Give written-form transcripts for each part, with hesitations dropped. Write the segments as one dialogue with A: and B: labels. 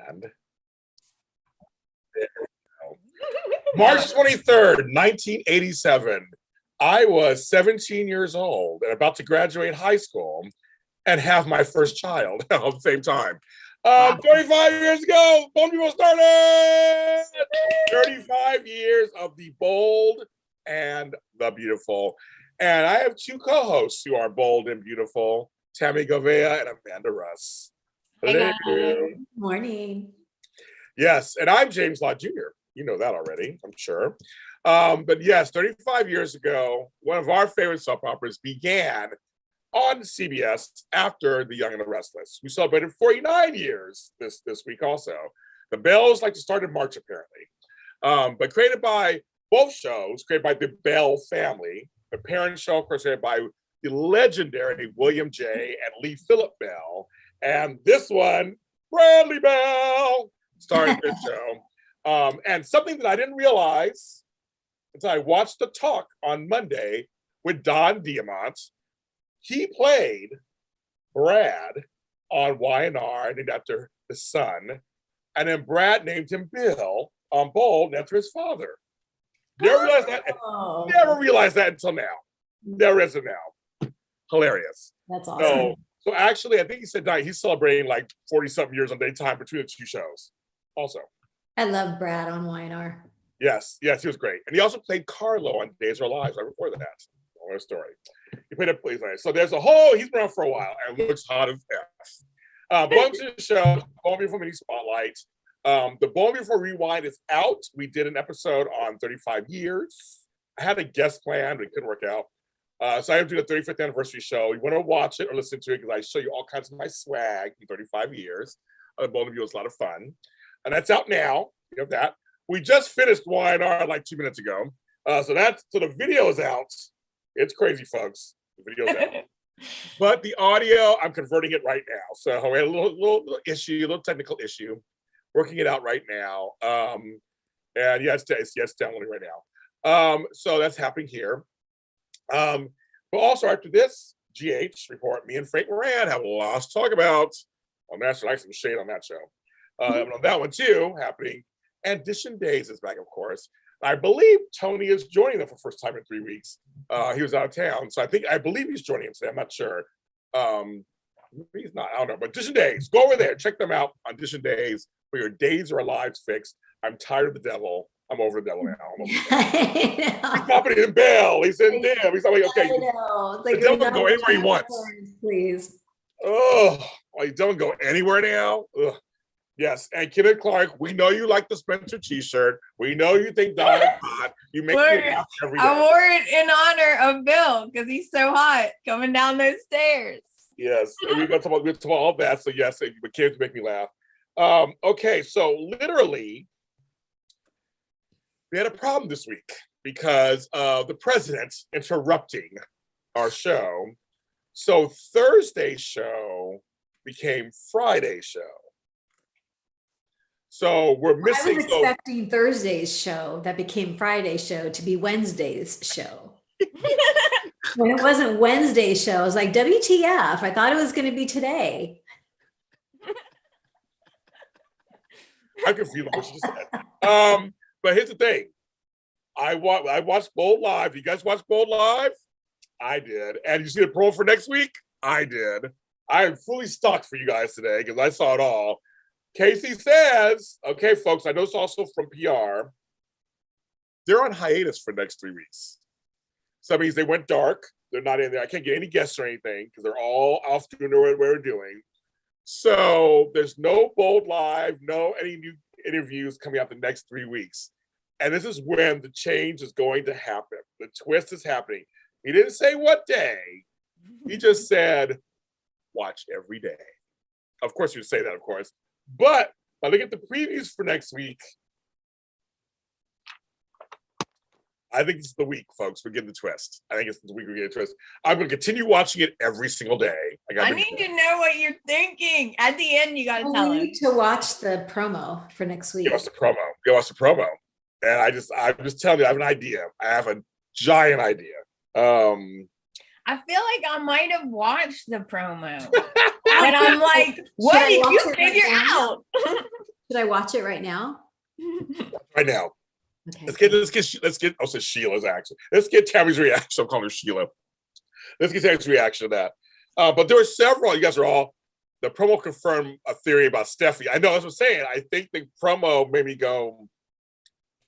A: And March 23rd, 1987, I was 17 years old and about to graduate high school and have my first child at the same time. 35 years ago, Bold People started! 35 years of the bold and the beautiful. And I have two co-hosts who are bold and beautiful, Tami and Amanda Russ.
B: Hey, good morning.
A: Yes, and I'm James Lott Jr. You know that already, I'm sure. But yes, 35 years ago, one of our favorite soap operas began on CBS after The Young and the Restless. We celebrated 49 years this week also. The Bells like to start in March, apparently. But created by both shows, created by the Bell family. The parent show, of course, created by the legendary William J. and Lee Phillip Bell. And this one, Bradley Bell, started this show. And something that I didn't realize until I watched the talk on Monday with Don Diamont, he played Brad on Y&R, named after his son. And then Brad named him Bill on Bold, after his father. Never realized that. Never realized that until now. Never is it now. Hilarious.
B: That's awesome.
A: So actually, I think he said he's celebrating like 40-something years on daytime between the two shows. Also,
B: I love Brad on Y&R.
A: Yes, he was great, and he also played Carlo on Days of Our Lives right before that. Another story. He played a place nice. So there's a whole. He's been around for a while and looks hot as F. Welcome to the show, B&B Mini Spotlight. The B&B Rewind is out. We did an episode on 35 years. I had a guest planned, but it couldn't work out. So I am doing a 35th anniversary show. You want to watch it or listen to it because I show you all kinds of my swag in 35 years. The B&B was a lot of fun. And that's out now. You have that. We just finished Y&R like 2 minutes ago. So the video is out. It's crazy, folks. The video's out. But the audio, I'm converting it right now. So we had a little issue, a little technical issue. Working it out right now. And yes, it's downloading right now. So that's happening here. But also after this GH report, me and Frank Moran have a lot to talk about. On that show, like some shade on that show. And on that one too, happening. And Edition Days is back, of course. I believe Tony is joining them for the first time in 3 weeks. He was out of town, so I believe he's joining him today. I'm not sure. Maybe he's not. I don't know. But Edition Days, go over there, check them out on Edition Days for your days or lives fixed. I'm tired of the devil. I'm over the devil now. He's popping in bail. He's in there. He's like, okay. The devil can go anywhere he wants.
B: Please.
A: Oh, the devil can go anywhere now. Ugh. Yes, and Kenneth Clark, we know you like the Spencer t-shirt. We know you think Don is hot. You make me laugh every day.
C: I wore it in honor of Bill because he's so hot coming down those stairs.
A: Yes, and we're going to talk about all that. So yes, but kids make me laugh. Okay, so literally, we had a problem this week because of the president interrupting our show. So Thursday's show became Friday's show. So we're missing.
B: I was expecting Thursday's show that became Friday's show to be Wednesday's show. When it wasn't Wednesday's show, I was like, WTF? I thought it was going to be today.
A: I can feel what you said. But here's the thing. I watched Bold Live. You guys watch Bold Live? I did. And you see the promo for next week? I did. I am fully stocked for you guys today because I saw it all. Casey says, okay, folks, I know it's also from PR. They're on hiatus for the next 3 weeks. So that means they went dark. They're not in there. I can't get any guests or anything because they're all off doing what we're doing. So there's no Bold Live, no any new interviews coming out the next 3 weeks. And this is when the change is going to happen. The twist is happening. He didn't say what day. He just said, watch every day. Of course, you say that, of course. But I look at the previews for next week. I think it's the week, folks. We're getting the twist. I think it's the week we're getting the twist. I'm going to continue watching it every single day.
C: I need to know what you're thinking. At the end, you got to tell us.
B: We need to watch the promo for next week.
A: Go watch the promo. And I'm just telling you, I have an idea. I have a giant idea.
C: I feel like I might have watched the promo. And I'm like, what did you figure out?
B: Should I watch it right now?
A: Right now.
B: Okay.
A: Let's get. I'll say Sheila's action. Let's get Tammy's reaction. I'm calling her Sheila. Let's get Tammy's reaction to that. But there were several. You guys are all. The promo confirmed a theory about Steffi. I know. That's what I'm saying. I think the promo made me go.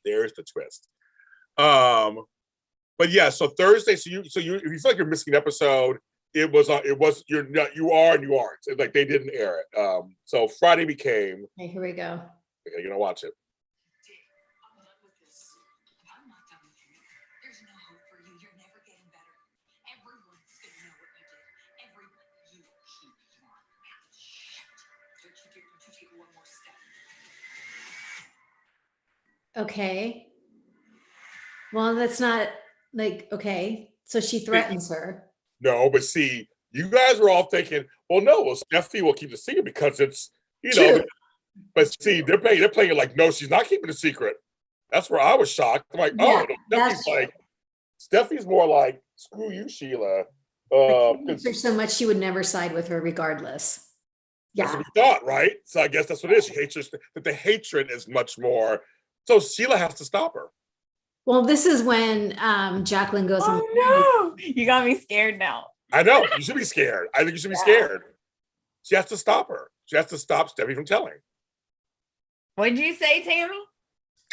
A: There's the twist. But yeah. So Thursday. So if you feel like you're missing an episode, it was you're not. You are and you aren't. It's like they didn't air it. So Friday became.
B: Okay, here we go.
A: Okay, you're gonna watch it.
B: Okay. Well, that's not like, okay. So she threatens her.
A: No, but see, you guys were all thinking, well, Steffi will keep the secret because it's,
B: True.
A: but see, they're playing it like, no, she's not keeping the secret. That's where I was shocked. I'm like,
B: Yeah,
A: Steffi's more like, screw you, Sheila.
B: There's so much she would never side with her regardless.
A: That's
B: Yeah.
A: what we thought, right? So I guess that's what it is. She hates her, but the hatred is much more. So Sheila has to stop her.
B: Well, this is when Jacqueline goes.
C: Oh no! You got me scared now.
A: I know. You should be scared. I think you should be scared. She has to stop her. She has to stop Steffi from telling.
C: What'd you say, Tammy?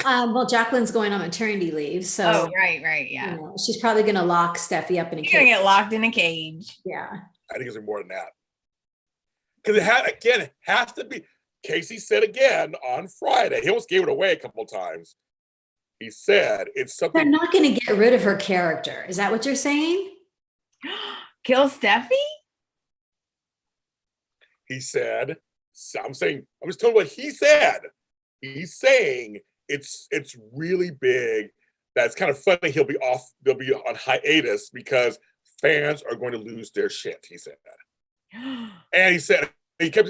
B: Well, Jacqueline's going on maternity leave, so
C: right, yeah.
B: She's probably going to lock Steffi up in a cage.
C: You're gonna get locked in a cage.
B: Yeah.
A: I think it's more than that. Because it has to be. Casey said again on Friday. He almost gave it away a couple of times. He said it's something.
B: They're not going to get rid of her character. Is that what you're saying?
C: Kill Steffi?
A: He said. I'm just telling you what he said. He's saying it's really big. That's kind of funny. They'll be on hiatus because fans are going to lose their shit. He said that, and he said he kept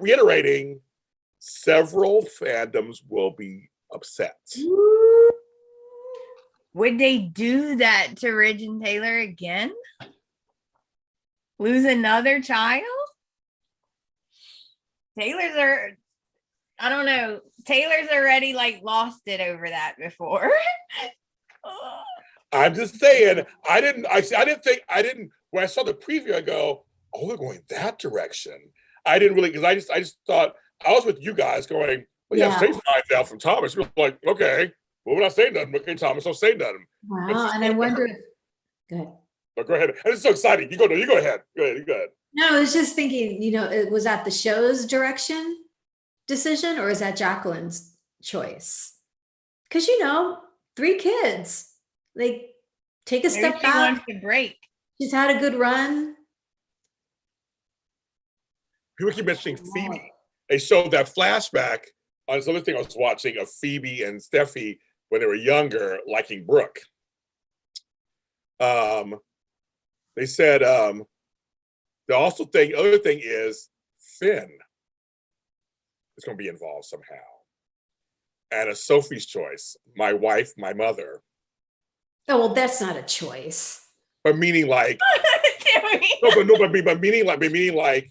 A: reiterating several fandoms will be upset.
C: Would they do that to Ridge and Taylor again? Lose another child? I don't know. Taylor's already lost it over that before.
A: I'm just saying, I didn't when I saw the preview, I go, oh, they're going that direction. I didn't really, because I just thought, I was with you guys going, well, yeah, say finds out from Thomas. We're like, okay, well, we're not saying nothing. Okay, Thomas, don't say nothing.
B: Wow, and I wonder if, good.
A: But go ahead. It's so exciting. You go ahead. Go ahead.
B: No, I was just thinking, was that the show's direction decision or is that Jacqueline's choice? Because, 3 kids, take a step back.
C: She wants to break.
B: She's had a good run.
A: People keep mentioning Phoebe. They showed that flashback on this other thing I was watching of Phoebe and Steffi when they were younger, liking Brooke. They said the other thing is Finn is going to be involved somehow. And a Sophie's choice, my wife, my mother.
B: Oh, well, that's not a choice.
A: But meaning but meaning like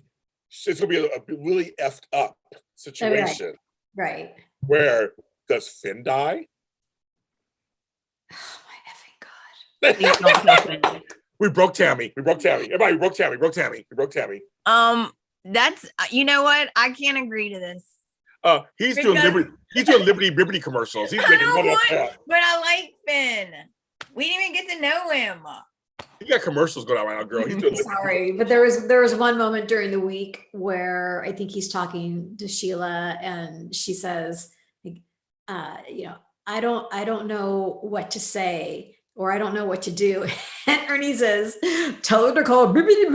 A: it's going to be a really effed up situation.
B: Right.
A: Where does Finn die?
B: Oh my effing God.
A: We broke Tammy. Everybody, we broke Tammy.
C: That's, you know what? I can't agree to this.
A: He's doing Liberty commercials. He's making money off that.
C: But I like Finn. We didn't even get to know him.
A: He got commercials going on right now, girl. He's doing
B: Sorry, but there was one moment during the week where I think he's talking to Sheila and she says, I don't know what to say or I don't know what to do. And Ernie says, tell her to call Liberty.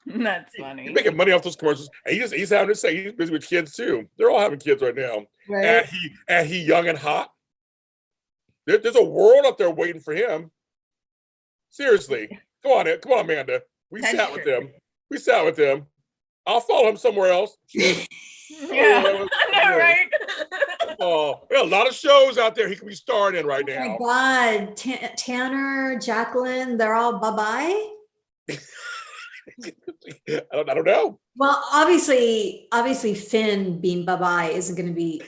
C: That's funny.
A: He's making money off those commercials. And he's having to say he's busy with kids too. They're all having kids right now.
B: Right.
A: And he young and hot. There's a world up there waiting for him. Seriously. Come on, Amanda. We sat with them. I'll follow him somewhere else.
C: Yeah, I know, right?
A: Oh, there are a lot of shows out there he could be starring in right now.
B: Oh my God, Tanner, Jacqueline, they're all bye-bye?
A: I don't know.
B: Well, obviously, Finn being bye-bye isn't going to be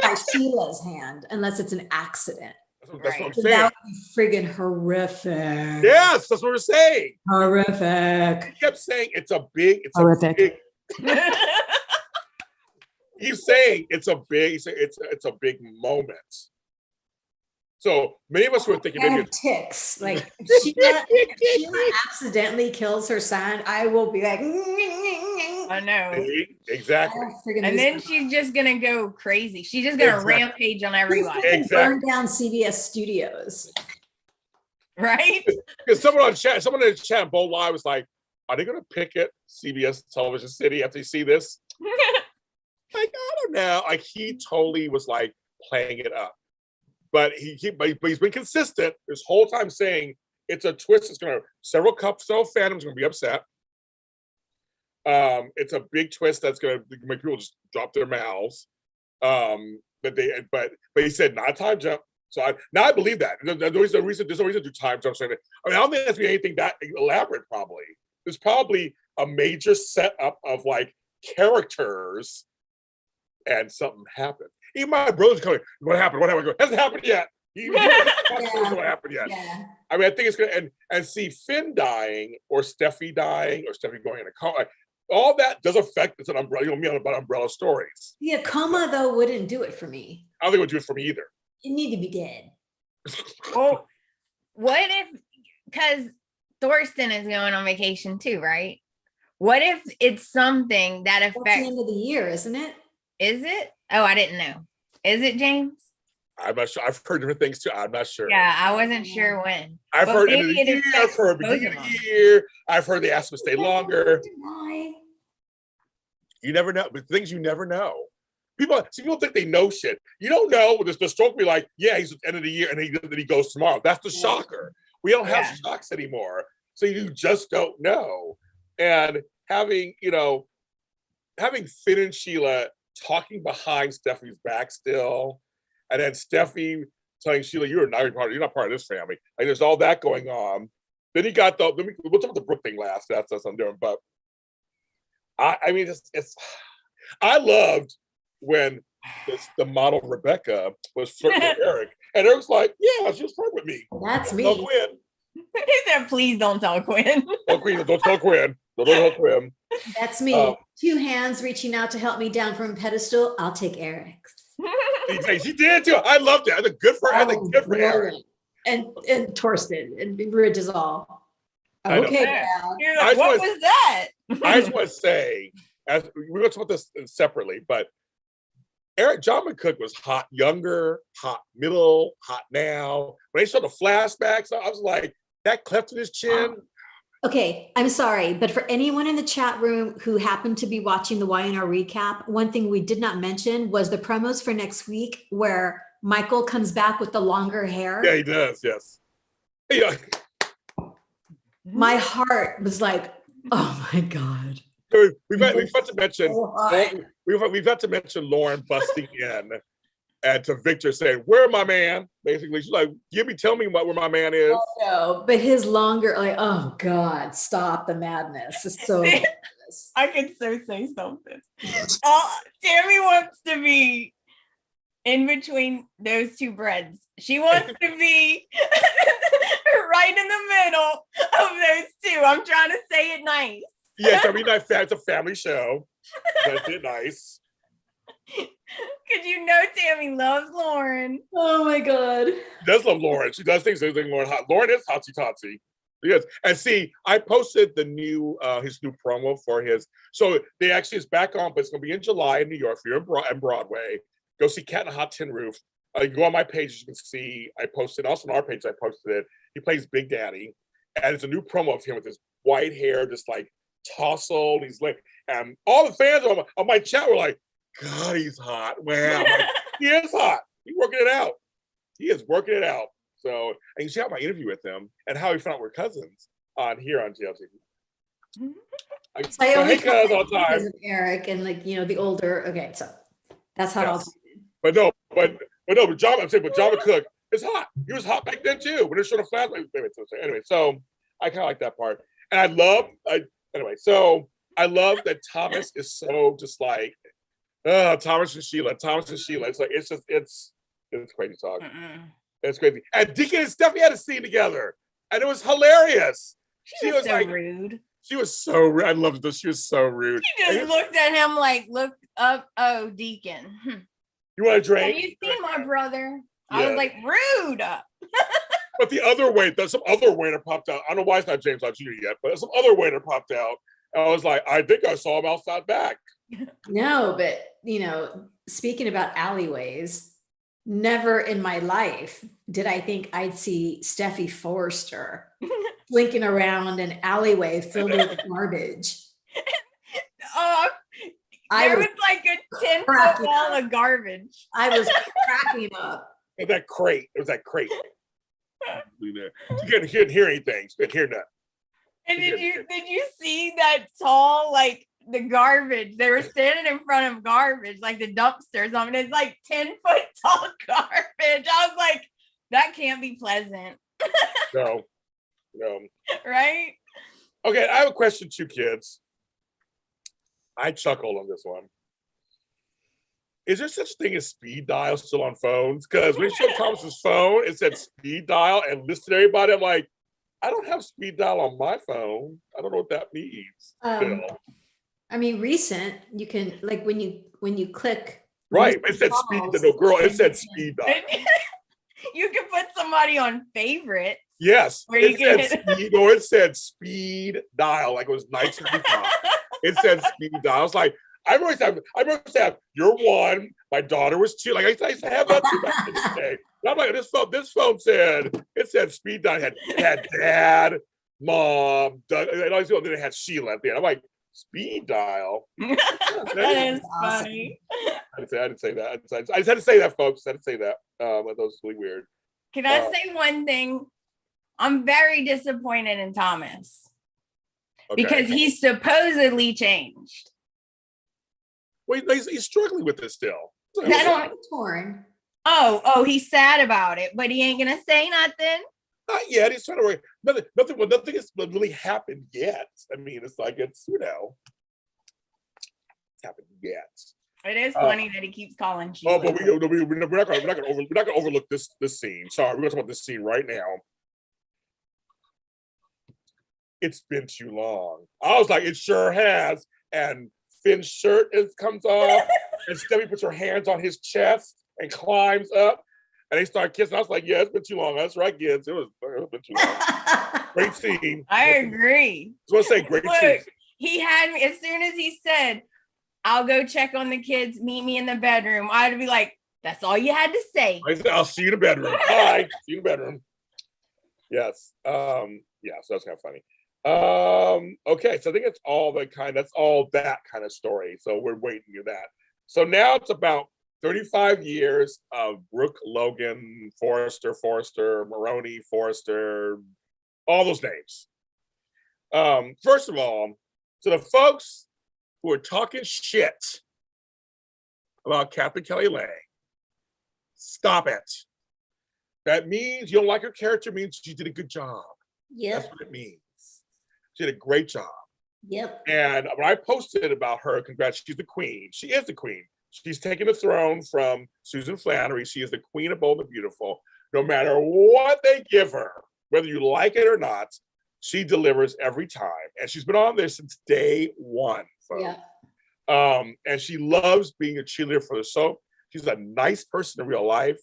B: by Sheila's hand unless it's an accident.
A: That's what I'm
B: So
A: saying.
B: that would be friggin' horrific.
A: Yes, that's what we're saying.
B: Horrific.
A: He kept saying it's a big. He's saying it's a big moment. So many of us were thinking maybe it's
B: ticks. Like if Sheila accidentally kills her son, I will be like,
C: I know.
A: Exactly.
C: And then she's just gonna go crazy. She's just gonna rampage on everyone.
B: Burn down CBS studios.
C: Right?
A: Because someone in the chat, Bo Live was like, are they gonna picket CBS Television City after you see this? Like, I don't know. Like, he totally was like playing it up. But he's been consistent this whole time saying it's a twist. It's going to several fandoms are going to be upset. It's a big twist that's going to make people just drop their mouths. But he said not a time jump. So I believe that. There's no reason to do time jumps. I mean, I don't think that's be anything that elaborate. Probably there's probably a major setup of like characters, and something happened. Even my brother's coming. What happened? What happened? It hasn't happened yet. He hasn't happened yet. Yeah. I mean, I think it's gonna and see Finn dying or Steffi dying or Steffi going in a coma. All that does affect. It's an umbrella. You know, about umbrella stories.
B: Yeah, coma though wouldn't do it for me.
A: I don't think it would do it for me either.
B: You need to be dead.
C: Well, what if? Because Thorsten is going on vacation too, right? What if it's something that affects
B: the end of the year, isn't it?
C: Is it? Oh, I didn't know. Is it, James?
A: I'm not sure. I've heard different things too. I'm not sure.
C: Yeah, I wasn't sure when.
A: I've heard end of the year. I've heard beginning of the year. I've heard they asked them to stay longer. You never know. But things you never know. People think they know shit. You don't know. The stroke be like, yeah, he's at the end of the year, and then he goes tomorrow. That's the shocker. We don't have shocks anymore, so you just don't know. And having Finn and Sheila talking behind Steffi's back still, and then Steffi telling Sheila, you're not part of this family. Like there's all that going on. Then he got we'll talk about the Brooke thing last. That's I'm doing. But I mean, it's I loved when the model Rebecca was flirting with Eric, and Eric's like, yeah, she was flirting with me.
B: That's me.
A: Tell Quinn.
C: He said, please don't tell Quinn.
A: Don't tell Quinn. Don't tell Quinn.
B: That's me. 2 hands reaching out to help me down from a pedestal. I'll take Eric's.
A: She did too. I loved it. I think good for her. I think good for Eric.
B: And Torsten and Ridge is all. Okay,
C: like, what was that?
A: I just want to say, as we're going to talk about this separately, but John McCook was hot younger, hot middle, hot now. When they showed the flashbacks, I was like, that cleft in his chin.
B: Okay, I'm sorry, but for anyone in the chat room who happened to be watching the YNR recap, one thing we did not mention was the promos for next week where Michael comes back with the longer hair.
A: Yeah, he does, yes. Yeah.
B: My heart was like, oh my God.
A: We've got to mention Lauren busting in and to Victor saying, where my man? Basically, she's like, tell me where my man is.
B: Oh, no, but his longer, like, oh God, stop the madness. It's so madness.
C: I can so say something. Tammy wants to be in between those two breads. She wants to be right in the middle of those two. I'm trying to say it nice.
A: Yes, I mean, it's a family show. That's it nice.
C: Because Tammy loves Lauren.
B: Oh my God.
A: She does love Lauren. She does things Lauren hot. Lauren is hotsy-totsy. Yes. And see, I posted the new his new promo for his. So they actually is back on, but it's gonna be in July in New York for you and Broadway. Go see Cat in a Hot Tin Roof. You go on my page, you can see I posted, also on our page I posted it. He plays Big Daddy. And it's a new promo of him with his white hair, just like tousled. He's like, and all the fans on my chat were like, God, he's hot. Wow. Like, he is hot. He's working it out. He is working it out. So, and you see how my interview with him and how he found out we're cousins here on GLTV.
B: I only cuz all the time. Eric and the older. Okay, so that's how I'll do it.
A: But John McCook is hot. He was hot back then too. When it showed a flash, anyway, so I kind of like that part. And I love Anyway, so I love that Thomas is so just like, Thomas and Sheila. It's like, it's crazy talk. It's crazy. And Deacon and Stephanie had a scene together, and it was hilarious.
C: She was so like, rude.
A: She was so rude. I loved it. She was so rude.
C: She just looked at him like, look up, oh, Deacon.
A: You want a drink?
C: Have you seen my brother? Yeah. I was like, rude.
A: But the other waiter, some other waiter popped out. I don't know why it's not James Lott Jr. yet, but some other waiter popped out. And I was like, I think I saw him outside back.
B: No, but speaking about alleyways, never in my life did I think I'd see Steffi Forrester blinking around an alleyway filled with garbage.
C: There was like a 10-foot wall of garbage.
B: I was cracking up.
A: It was that crate. You couldn't hear anything. You couldn't hear nothing.
C: And did you see that tall, like the garbage? They were standing in front of garbage, like the dumpster or something. It's like 10-foot tall garbage. I was like, that can't be pleasant.
A: No.
C: Right?
A: Okay, I have a question to kids. I chuckled on this one. Is there such thing as speed dial still on phones? Because when you showed Thomas's phone, it said speed dial and listed everybody. I'm like, I don't have speed dial on my phone. I don't know what that means.
B: I mean, recent, you can, like, when you click.
A: Right, it said speed. No, girl, it said speed dial.
C: You can put somebody on favorites.
A: Yes, it said speed dial, like it was 1995. It said speed dial. I was like, I remember saying, you're one. My daughter was two. Like I used to have that too back in the day. And I'm like, this phone said speed dial. It had dad, mom, Doug, and all these people. Then it had Sheila at the end. I'm like, speed dial.
C: That is funny.
A: I didn't say that. I just had to say that, folks. I had to say that. That was really weird.
C: Can I say one thing? I'm very disappointed in Thomas because he's supposedly changed.
A: Well, he's struggling with this still.
B: Torn.
C: Oh, he's sad about it, but he ain't gonna say nothing.
A: Not yet. He's trying to work. Nothing has really happened yet. I mean, it's like it's happened yet.
C: It is funny that he keeps calling you.
A: Oh, but we're not gonna overlook this scene. Sorry, we're gonna talk about this scene right now. It's been too long. I was like, it sure has. And Finn's shirt comes off, and Steffi puts her hands on his chest and climbs up, and they start kissing. I was like, yeah, it's been too long. That's right, kids. It's been too long. Great scene.
C: I agree.
A: I was gonna say great scene.
C: He had me as soon as he said, I'll go check on the kids, meet me in the bedroom. I'd be like, that's all you had to say.
A: I said, I'll see you in the bedroom. Bye. See you in the bedroom. Yes. So that's kind of funny. Okay, so I think that's all that kind of story. So we're waiting for that. So now it's about 35 years of Brooke, Logan, Forrester, Maroney, Forrester, all those names. First of all, to the folks who are talking shit about Captain Kelly Lang, stop it. That means you don't like her character, means she did a good job.
B: Yep.
A: That's what it means. She did a great job.
B: Yep.
A: And when I posted about her, congrats, she's the queen. She is the queen. She's taken the throne from Susan Flannery. She is the queen of Bold and Beautiful. No matter what they give her, whether you like it or not, she delivers every time. And she's been on there since day one, folks. Yeah. And she loves being a cheerleader for the soap. She's a nice person in real life.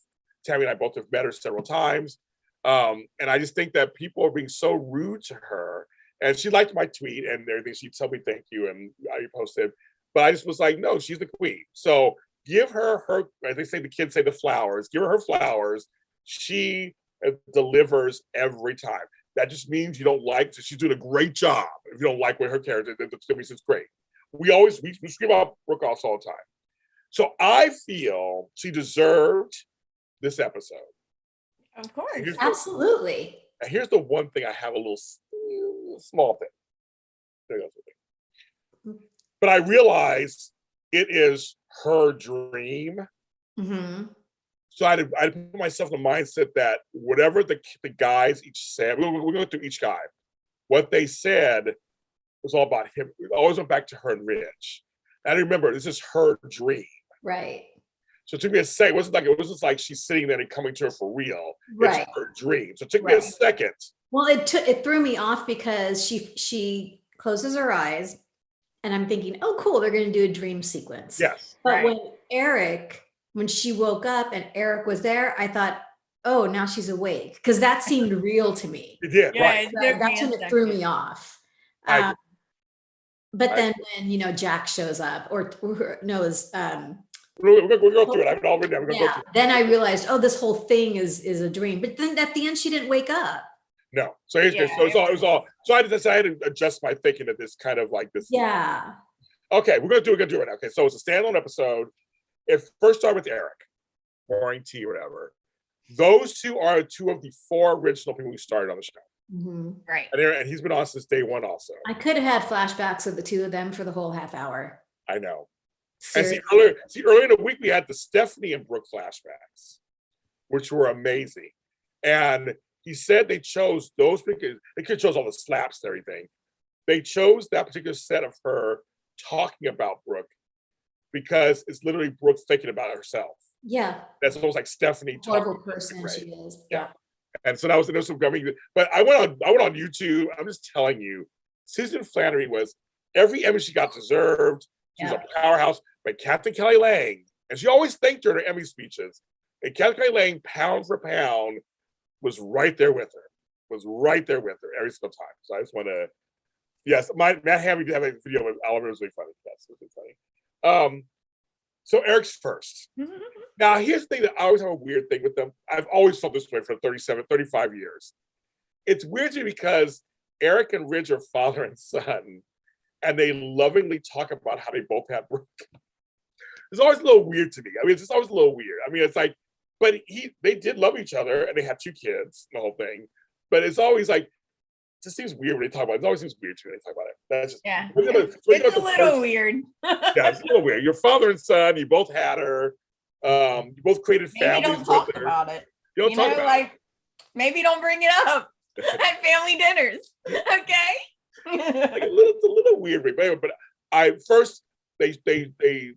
A: Tami and I both have met her several times. And I just think that people are being so rude to her. And she liked my tweet and everything. She told me thank you, and I posted. But I just was like, no, she's the queen. So give her, as they say, the kids say, the flowers. Give her flowers. She delivers every time. That just means you don't like, so she's doing a great job. If you don't like what her character, then it's great. We scream out Brooke all the time. So I feel she deserved this episode.
C: Of course.
B: Absolutely.
A: And here's the one thing I have a little small thing. There goes the thing. But I realize it is her dream. Mm-hmm. So I put myself in the mindset that whatever the guys each said, we're going through each guy, what they said was all about him. It always went back to her and Ridge. And I remember this is her dream.
B: Right.
A: So it took me a second. It wasn't like she's sitting there and coming to her for real.
B: Right.
A: It's her dream. So it took me a second.
B: Well, it threw me off because she closes her eyes, and I'm thinking, oh, cool, they're going to do a dream sequence.
A: Yes.
B: But when she woke up and Eric was there, I thought, oh, now she's awake, because that seemed real to me.
A: It did.
C: Yeah,
A: Right.
B: That's when it threw me off. But then when Jack shows up, or no, is
A: we'll go through it. I have it all written down. We're gonna go through it.
B: Then I realized, oh, this whole thing is a dream. But then at the end, she didn't wake up.
A: No. So it was all. So I had to adjust my thinking of this kind of like this.
B: Yeah.
A: Okay, we're gonna do it now. Okay, so it's a standalone episode. It first started with Eric, pouring tea or whatever. Those two are two of the four original people who started on the show.
B: Mm-hmm.
C: Right.
A: And he's been on since day one also.
B: I could have had flashbacks of the two of them for the whole half hour.
A: I know.
B: Seriously.
A: And earlier in the week, we had the Stephanie and Brooke flashbacks, which were amazing. And he said they chose those because they could have chose all the slaps and everything. They chose that particular set of her talking about Brooke because it's literally Brooke thinking about herself.
B: Yeah.
A: That's almost like Stephanie talking.
B: Horrible person she is. Yeah.
A: And so that was but I went on YouTube. I'm just telling you, Susan Flannery was every Emmy she got deserved. She was a powerhouse. But Captain Kelly Lang, and she always thanked her in her Emmy speeches. And Captain Kelly Lang, pound for pound, was right there with her. Every single time. So I just want to, yes, Matt Hammy did have a video with Oliver. It was really funny. That's really funny. So Eric's first. Now, here's the thing that I always have a weird thing with them. I've always felt this way for 35 years. It's weird to me because Eric and Ridge are father and son, and they lovingly talk about how they both had Brooke. It's always a little weird to me. I mean, it's just always a little weird. I mean, it's like, but they did love each other, and they had 2 kids, the whole thing. But it's always like, it just seems weird when they talk about it. It always seems weird to me when they talk about it. That's just,
C: it's a little weird.
A: Yeah, it's a little weird. You're father and son. You both had her. You both created families.
C: Maybe don't talk about it.
A: You don't talk about it.
C: Maybe don't bring it up at family dinners. Okay.
A: It's a little weird, but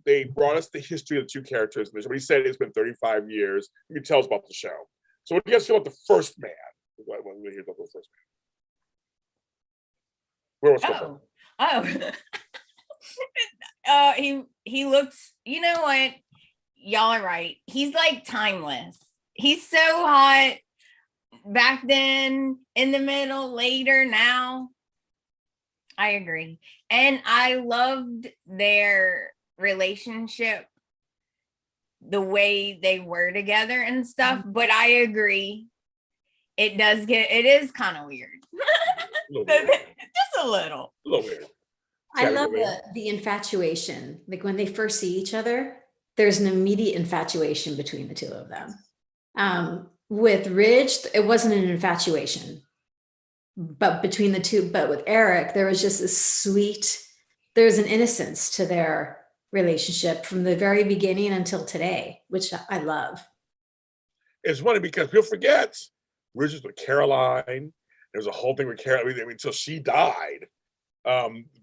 A: they brought us the history of the 2 characters. And somebody said it's been 35 years. You can tell us about the show. So what do you guys feel about the first man? When we hear about the first man.
C: He looks, you know what? Y'all are right. He's like timeless. He's so hot back then, in the middle, later, now. I agree. And I loved their relationship, the way they were together and stuff. But I agree. It is kind of weird. Just a little
A: weird.
B: I love the infatuation. Like when they first see each other, there's an immediate infatuation between the two of them. With Ridge, it wasn't an infatuation, but between the two, but with Eric, there was just there's an innocence to their relationship from the very beginning until today, which I love.
A: It's funny because people forget Ridge was with Caroline. There was a whole thing with Caroline. I mean, until she died,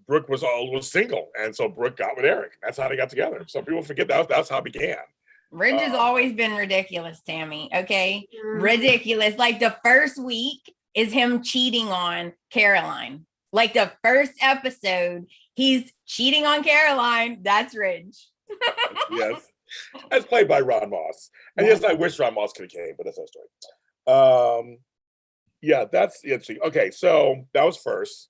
A: Brooke was single, and so Brooke got with Eric. That's how they got together. So people forget that's how it began.
C: Ridge has always been ridiculous, Tami. Okay, ridiculous. Like the first week is him cheating on Caroline. Like the first episode, he's cheating on Caroline. That's Ridge.
A: Yes, that's played by Ron Moss. And yes, I wish Ron Moss could have came, but that's no story. Yeah, that's interesting. Okay, so that was first.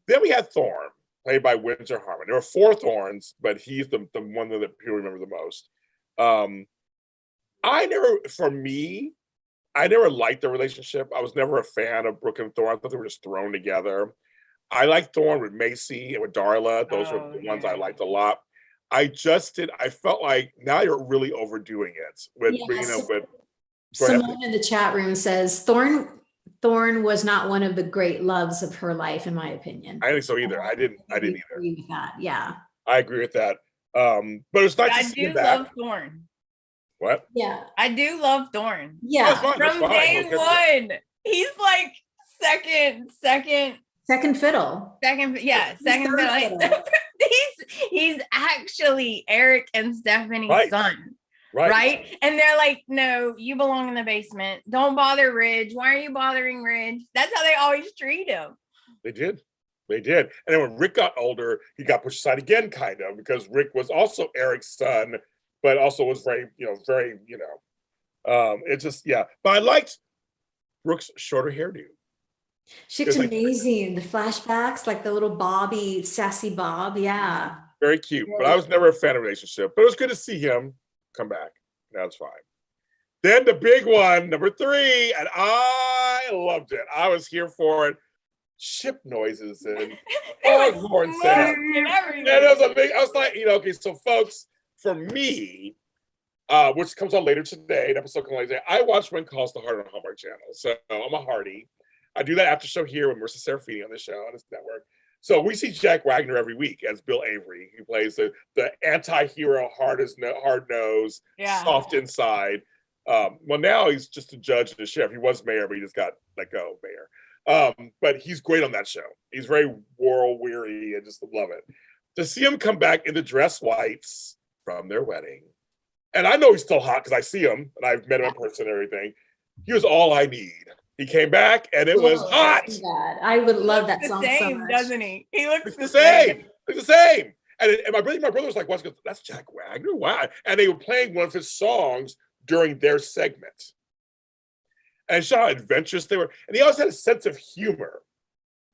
A: Then we had Thorne, played by Windsor Harmon. There were 4 Thorns, but he's the one that people remember the most. I never liked the relationship. I was never a fan of Brooke and Thorne. I thought they were just thrown together. I liked Thorne with Macy and with Darla. Those were the ones I liked a lot. I felt like now you're really overdoing it with
B: Simone in the chat room says Thorne was not one of the great loves of her life, in my opinion.
A: I think so either. I didn't either.
B: Agree with that. Yeah.
A: I agree with that. But it's nice to see him back.
C: I do love Thorne.
A: What?
C: Yeah. I do love Thorne.
B: Yeah.
A: From
C: day one. He's like second
B: Second fiddle.
C: Second
B: Third
C: fiddle.
B: fiddle.
C: He's actually Eric and Stephanie's
A: Right.
C: son.
A: Right.
C: Right. And they're like, no, you belong in the basement. Don't bother Ridge. Why are you bothering Ridge? That's how they always treat him.
A: They did. They did. And then when Rick got older, he got pushed aside again, kind of, because Rick was also Eric's son, but also was very, it's just, yeah. But I liked Brooke's shorter hairdo.
B: She looked
A: Like,
B: amazing. The flashbacks, like the little Bobby, sassy Bob. Yeah.
A: very cute. But I was never a fan of the relationship. But it was good to see him come back. That's fine. Then the big one, number 3, and I loved it. I was here for it. Ship noises and foghorn sound. And it was a big, I was like, okay, so folks, for me, which comes on later today, an episode comes later today, I watch When Calls the Heart on Hallmark Channel. So I'm a Hardy. I do that after show here with Marissa Serafini on the show, on this network. So we see Jack Wagner every week as Bill Avery. He plays the anti-hero, hard-nosed, soft inside. Well, now he's just a judge and a sheriff. He was mayor, but he just got let go of mayor. But he's great on that show. He's very world weary and just love it. To see him come back in the dress whites from their wedding. And I know he's still hot because I see him and I've met him in person and everything. He was all I need. He came back and it was hot.
B: God, I would love that song so much.
C: Doesn't he? He looks the
A: same. It's the same. And my brother was like, that's Jack Wagner? Wow. And they were playing one of his songs during their segment. And saw how adventurous they were. And he always had a sense of humor.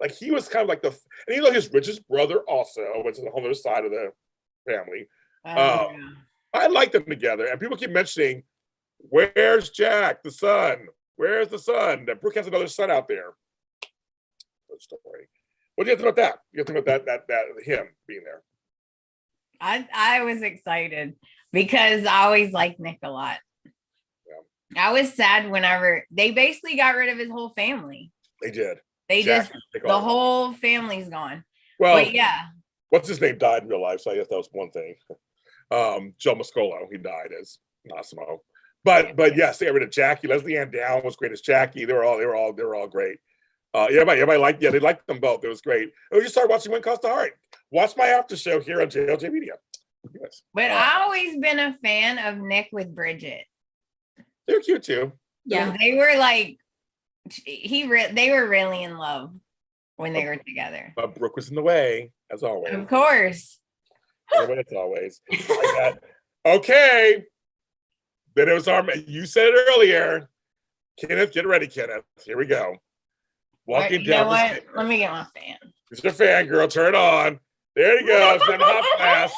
A: Like he was kind of like and his richest brother also went to the other side of the family. I like them together. And people keep mentioning, where's Jack, the son? Where's the son? That Brooke has another son out there. Good story. What do you think about that? You think about that him being there?
C: I was excited because I always liked Nick a lot. I was sad whenever they basically got rid of his whole family.
A: They did.
C: The whole family's gone.
A: Well,
C: but yeah.
A: What's his name died in real life, so I guess that was one thing. Joe Mascolo, he died as Massimo. But yes, they got rid of Jackie. Leslie Ann Down was great as Jackie. They were all great. Everybody liked, they liked them both. It was great. And we just started watching When Calls the Heart. Watch my after show here on JLJ Media. Yes.
C: But I always been a fan of Nick with Bridget.
A: They're cute too.
C: Yeah, they were like, they were really in love when they were together.
A: But Brooke was in the way, as always.
C: Of course.
A: It's always like that. Okay. Then it was you said it earlier. Kenneth, get ready, Kenneth. Here we go. Walking down the stairs.
C: Let me get my fan.
A: It's your fan, girl. Turn on. There you go. It's in hot flash.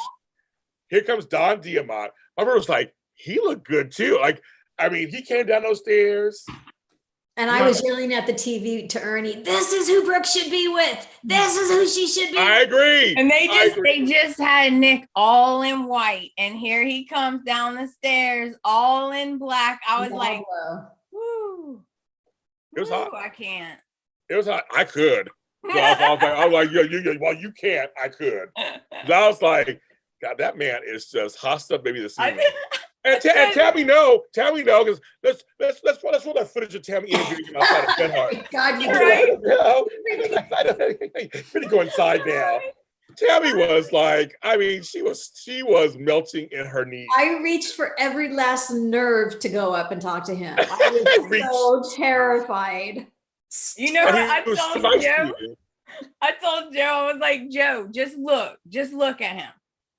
A: Here comes Don Diamont. My brother was like, he looked good too. Like, I mean, he came down those stairs.
B: And I was yelling at the TV to Ernie, this is who Brooke should be with. This is who she should be.
A: I agree.
C: And they just had Nick all in white. And here he comes down the stairs all in black. I was like, woo.
A: It was hot.
C: I can't.
A: It was hot. I could. So I was like, well, you can't. I could. So I was like, God, that man is just hot stuff, baby, this evening. And Tami know, because let's roll that footage of Tami interviewing him outside of Benhart.
B: God, you're right.
A: Really go inside now. Tami was like, I mean, she was melting in her knees.
B: I reached for every last nerve to go up and talk to him. I was so terrified.
C: You know what I told Joe? I was like, Joe, just look at him.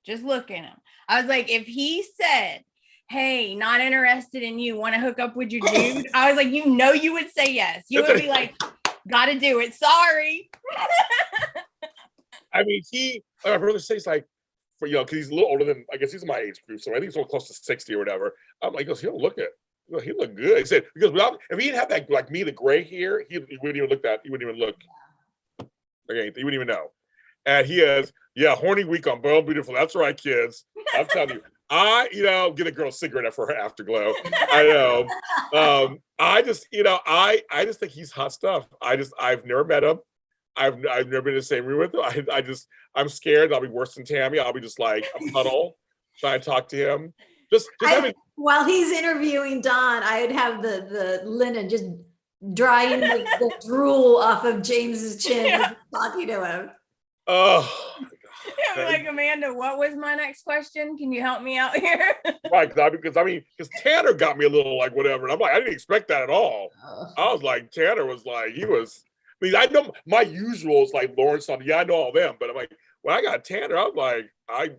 C: Just look at him. I was like, if he said, hey, not interested in you, want to hook up with your dude? I was like, you would say yes. You would be like, gotta do it. Sorry.
A: I mean, my brother says like, because he's a little older than, I guess he's my age group, so I think he's a little close to 60 or whatever. I'm like, he don't look it. He looked good. He said, because if he didn't have that, like me, the gray hair, he wouldn't even look like anything. He wouldn't even know. And he is, horny week on Bold Beautiful. That's right, kids. I'm telling you. Get a girl a cigarette for her afterglow. I know. I just think he's hot stuff. I've never met him. I've never been in the same room with him. I'm scared. I'll be worse than Tami. I'll be just like a puddle trying to talk to him. Just having.
B: While he's interviewing Don, I'd have the linen just drying the drool off of James's chin, talking to him.
A: Oh,
C: I'm like, Amanda, what was my next question? Can you help me out here?
A: right, because Tanner got me a little like whatever, and I'm like, I didn't expect that at all. I was like, Tanner was like, I know my usuals like Lawrence on, I know all them, but I'm like, when I got Tanner, I was like, I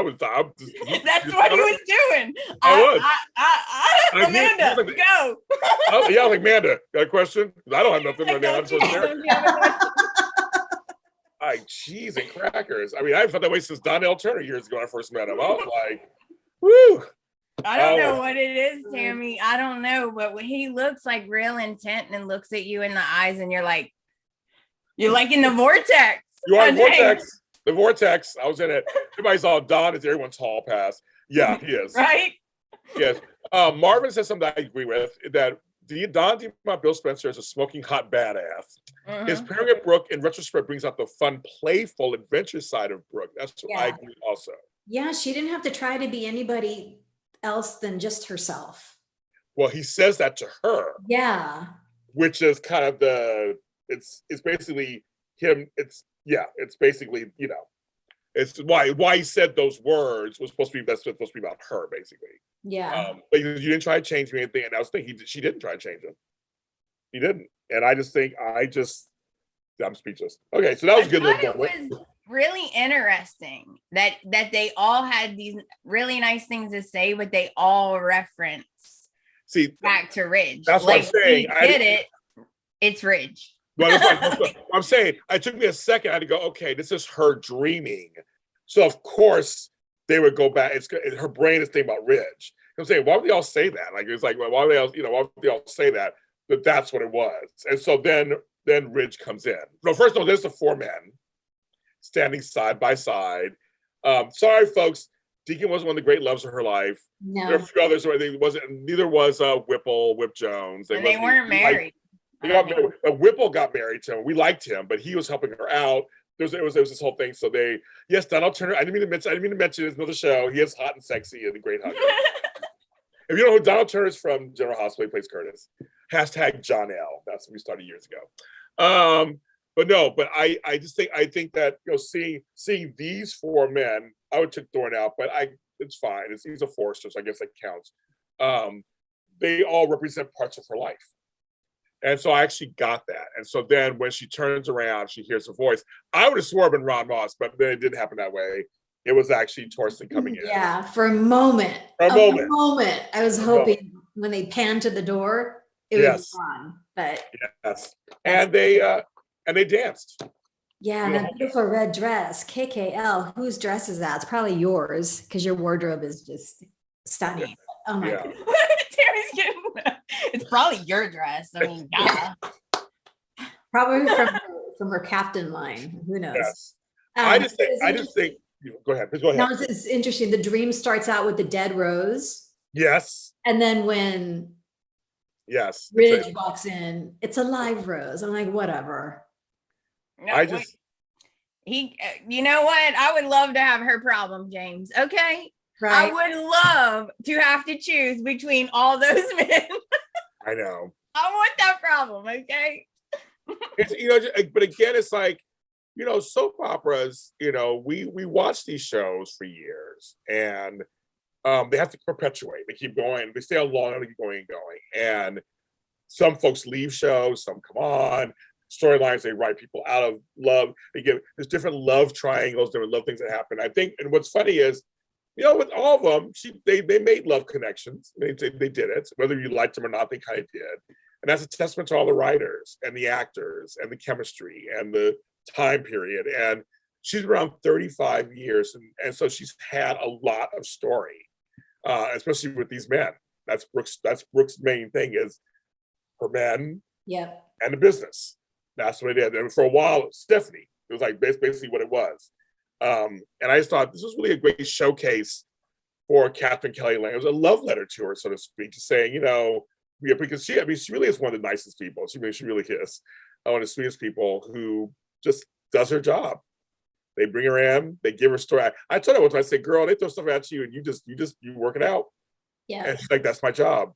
A: was just,
C: that's what he was doing. Amanda,
A: like,
C: go.
A: I was like, Amanda, got a question? I don't have nothing like that. I'm so scared. Like cheese and crackers. I mean, I felt that way since Donnell Turner years ago when I first met him. I was like, woo.
C: I don't know what it is, Tami. I don't know, but when he looks like real intent and looks at you in the eyes, and you're like in the vortex.
A: You are in vortex. The vortex. I was in it. Everybody's all Don is everyone's hall pass. Yeah, he is.
C: Right?
A: Yes. Marvin says something I agree with, that Don about Bill Spencer as a smoking hot badass. His pairing of Brooke in retrospect brings out the fun, playful, adventure side of Brooke. That's what I agree also.
B: Yeah, she didn't have to try to be anybody else than just herself.
A: Well, he says that to her.
B: Yeah.
A: Which is kind of it's basically him. It's basically, it's why he said those words was supposed to be about her, basically.
B: Yeah.
A: But you didn't try to change me anything, and I was thinking she didn't try to change him. He didn't, and I just think I'm speechless. Okay, so that was good.
C: It was really interesting that they all had these really nice things to say, but they all reference back to Ridge.
A: That's what I'm saying.
C: It's Ridge.
A: Well, that's what I'm saying. It took me a second. I had to go, okay, this is her dreaming. So of course they would go back. Her brain is thinking about Ridge. I'm saying, why would they all say that? Like, it's like, well, why would they all say that? But that's what it was. And so then Ridge comes in. No, first of all, there's the four men standing side by side. Sorry, folks. Deacon wasn't one of the great loves of her life.
B: No.
A: There were a few others. Neither was Whip Jones.
C: And they weren't married.
A: Whipple got married to him. We liked him, but he was helping her out. There was this whole thing. So Donald Turner. I didn't mean to mention it's another show. He is hot and sexy and a great hugger. If you don't know who Donald Turner is from General Hospital, he plays Curtis. # John L. That's what we started years ago. But I think that seeing these four men, I would take Thorne out, but it's fine. He's a Forster, so I guess that counts. They all represent parts of her life. And so I actually got that. And so then when she turns around, she hears a voice. I would have sworn it been Ron Moss, but then it didn't happen that way. It was actually Torsten coming in.
B: Yeah, for a moment. A moment. I was hoping when they panned to the door, it was Ron. But
A: yes. And they danced.
B: Yeah, that beautiful red dress. KKL, whose dress is that? It's probably yours, because your wardrobe is just stunning. Yeah. Oh my God.
C: It's probably your dress. I mean, yeah.
B: Probably from her captain line. Who knows?
A: Yes. I just think. Go ahead. Please go ahead.
B: Now it's interesting. The dream starts out with the dead rose.
A: Yes.
B: And then when Ridge walks in, it's a live rose. I'm like, whatever.
C: No, you know what? I would love to have her problem, James. Okay. Right. I would love to have to choose between all those men.
A: I know.
C: I want that problem, okay?
A: It's but again, it's like, soap operas, we watch these shows for years, and they have to perpetuate. They keep going. They stay on long enough to keep going and going. And some folks leave shows, some come on. Storylines, they write people out of love. There's different love triangles, different love things that happen. I think, and what's funny is, with all of them, they made love connections. They did it. Whether you liked them or not, they kind of did. And that's a testament to all the writers and the actors and the chemistry and the time period. And she's been around 35 years. And so she's had a lot of story, especially with these men. That's Brooke's main thing is her men and the business. That's what it is. And for a while, Stephanie, it was like basically what it was. And I just thought this was really a great showcase for Catherine Kelly Lang. It was a love letter to her, so to speak, to saying, because she really is one of the nicest people. She really is one of the sweetest people who just does her job. They bring her in, they give her story. I told her once, I said, girl, they throw stuff at you and you work it out.
B: Yeah.
A: And she's like, that's my job.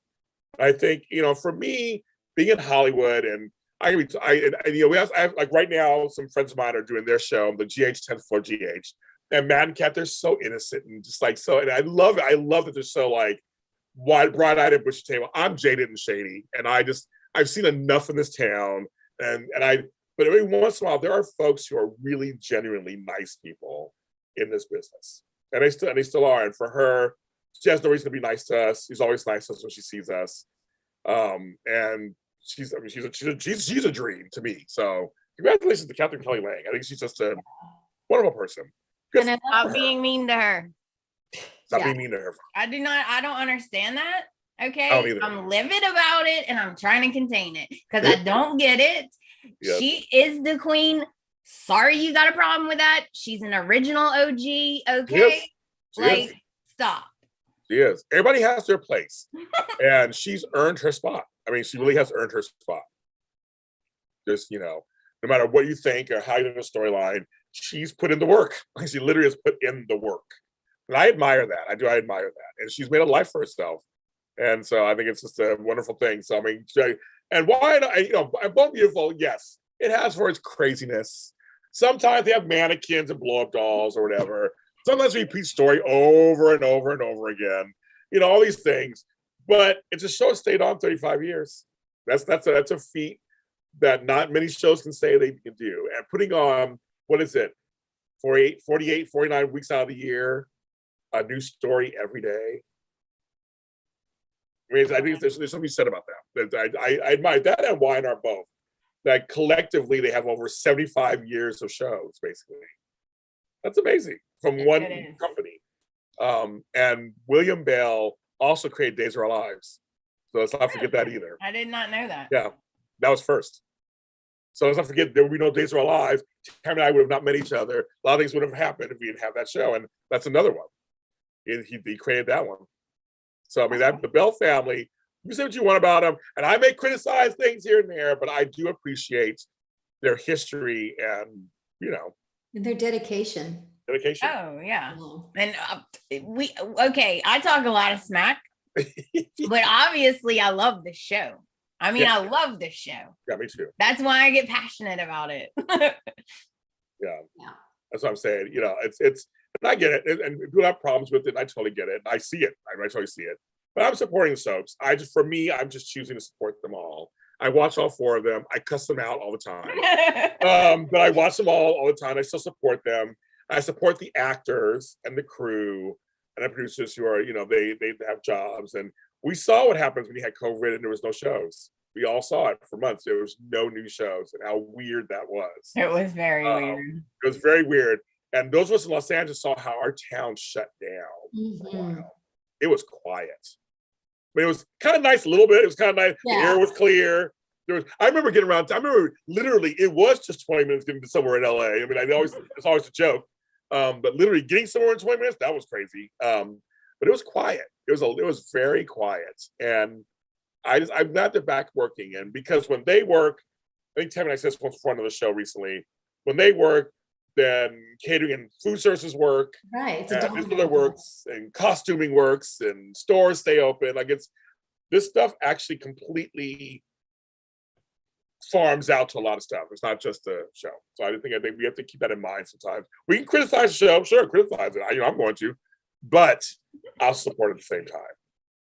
A: I think, for me, being in Hollywood, and I you know, I have, like right now, some friends of mine are doing their show, the GH 10th floor GH, and Matt and Kat, they're so innocent and just like so, and I love it. I love that they're so like bright-eyed and bushy tail. I'm jaded and shady, and I've seen enough in this town, but every once in a while there are folks who are really genuinely nice people in this business, and they still are. And for her, she has no reason to be nice to us. She's always nice to us when she sees us, and she's a dream to me. So congratulations to Catherine Kelly Lang. I think she's just a wonderful person.
C: And stop being mean to her.
A: Stop being mean to her.
C: I don't understand that. Okay. I'm livid about it and I'm trying to contain it because I don't get it. Yes. She is the queen. Sorry you got a problem with that. She's an original OG. Okay. Yes. Stop.
A: She is. Everybody has their place. And she's earned her spot. I mean, she really has earned her spot. Just, you know, no matter what you think or how you do the storyline, she's put in the work. She literally has put in the work. And I admire that. I admire that. And she's made a life for herself. And so I think it's just a wonderful thing. So, I mean, and why, you know, Both Beautiful, yes, it has for its craziness. Sometimes they have mannequins and blow-up dolls or whatever. Sometimes we repeat story over and over and over again. You know, all these things. But it's a show that stayed on 35 years. That's a feat that not many shows can say they can do. And putting on, what is it, 48, 49 weeks out of the year, a new story every day. I mean, I think there's something said about that. I admire that, and Wine are both. That collectively they have over 75 years of shows, basically. That's amazing from one company. And William Bell also created Days of Our Lives. So let's not forget that either.
C: I did not know that.
A: Yeah, that was first. So let's not forget there would be no Days of Our Lives. Tam and I would have not met each other. A lot of things would have happened if we didn't have that show. And that's another one. He created that one. So, I mean, the Bell family, you say what you want about them. And I may criticize things here and there, but I do appreciate their history and, you know.
B: And their dedication.
C: Oh, yeah. And I talk a lot of smack, but obviously I love the show. I mean, I love the show.
A: Yeah, me too.
C: That's why I get passionate about it.
A: Yeah. That's what I'm saying. You know, it's, and I get it. And people have problems with it. And I totally get it. I see it. I totally see it. But I'm supporting the soaps. For me, I'm just choosing to support them all. I watch all 4 of them. I cuss them out all the time. But I watch them all the time. I still support them. I support the actors and the crew and the producers who are, you know, they have jobs. And we saw what happens when you had COVID and there was no shows. We all saw it for months. There was no new shows, and how weird that was.
C: It was very weird.
A: It was very weird. And those of us in Los Angeles saw how our town shut down for a while. It was quiet. But it was kind of nice a little bit. It was kind of nice. Yeah. The air was clear. I remember getting around. I remember literally it was just 20 minutes getting to somewhere in LA. I mean, it's always a joke. But literally getting somewhere in 20 minutes, that was crazy. But it was quiet. It was very quiet. And I'm glad they're back working. And because when they work, I think Tami and I said this once before on the show recently, when they work, then catering and food services work.
B: Right.
A: And visitor works, and costuming works, and stores stay open. Like this stuff actually completely farms out to a lot of stuff. It's not just a show. So I think we have to keep that in mind sometimes. We can criticize the show, sure, criticize it. I'm going to, but I'll support it at the same time.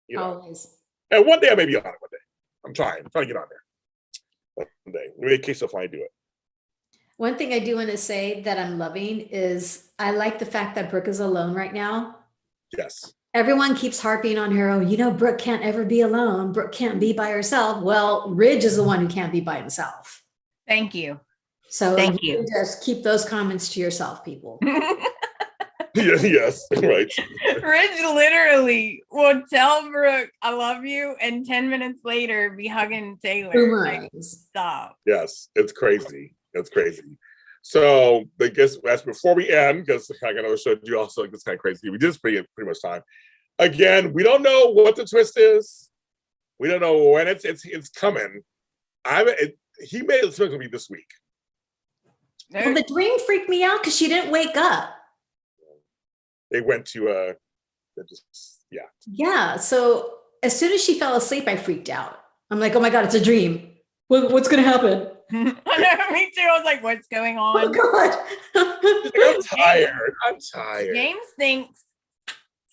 A: You know?
B: Always.
A: And one day I may be on it one day. I'm trying to get on there. One day. Maybe in case if I do it.
B: One thing I do want to say that I'm loving is I like the fact that Brooke is alone right now.
A: Yes.
B: Everyone keeps harping on her. Oh, you know, Brooke can't ever be alone. Brooke can't be by herself. Well, Ridge is the one who can't be by himself.
C: Thank you.
B: So
C: thank you.
B: Just keep those comments to yourself, people.
A: Yes, right.
C: Ridge literally will tell Brooke, I love you, and 10 minutes later be hugging Taylor. Like, stop.
A: Yes, it's crazy. It's crazy. So I guess before we end, because I got another show to do also, like, it's kind of crazy. We did pretty much time. Again, we don't know what the twist is. We don't know when it's coming. He made it to be this week.
B: Well, the dream freaked me out because she didn't wake up.
A: They went to Yeah.
B: So as soon as she fell asleep, I freaked out. I'm like, oh my God, it's a dream. What's going to happen?
C: I know, me too. I was like, what's going on?
B: Oh God.
A: I'm tired. I'm tired.
C: James thinks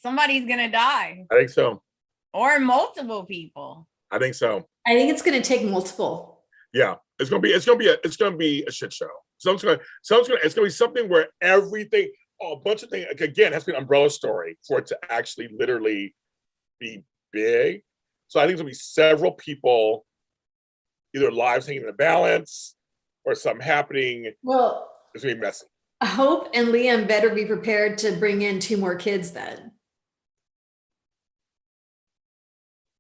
C: somebody's going to die.
A: I think so.
C: Or multiple people.
A: I think so.
B: I think it's going to take multiple.
A: Yeah, it's gonna be a shit show. It's gonna be something where everything, a bunch of things. Again, it has to be an umbrella story for it to actually literally be big. So I think there'll be several people, either lives hanging in the balance or something happening.
B: Well,
A: It's gonna be messy.
B: Hope and Liam better be prepared to bring in 2 more kids then.